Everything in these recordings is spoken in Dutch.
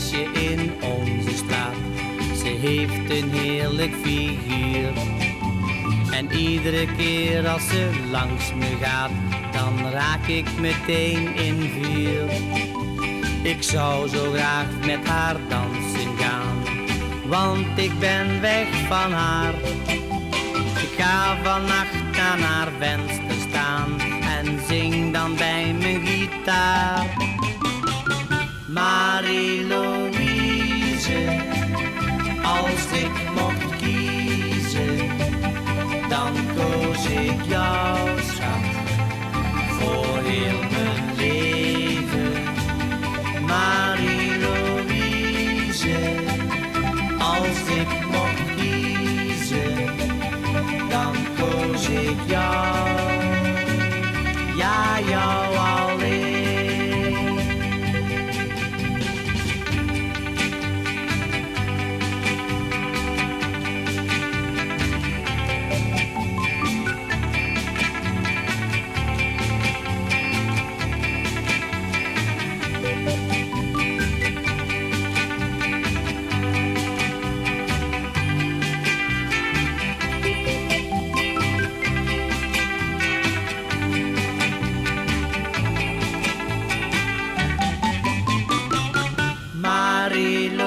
meisje in onze straat. Ze heeft een heerlijk figuur. En iedere keer als ze langs me gaat, dan raak ik meteen in vuur. Ik zou zo graag met haar dansen gaan, want ik ben weg van haar. Ik ga vannacht aan haar venster staan en zing dan bij mijn gitaar. Marie-Louise, als ik mocht kiezen, dan koos ik jou, schat, voor heel mijn leven. Marie-Louise, als ik mocht kiezen, dan koos ik jou, ja, jou alleen.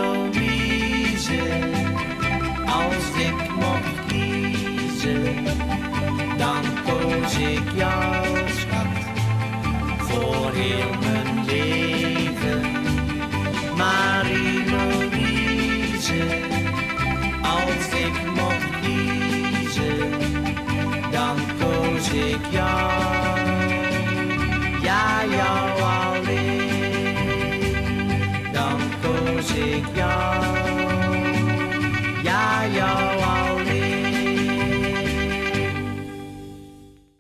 Marie-Louise, als ik mocht kiezen, dan koos ik jou, schat, voor heel mijn leven. Marie-Louise, als ik mocht kiezen, dan koos ik jou, ja, jou alleen. Dan koos ik jou.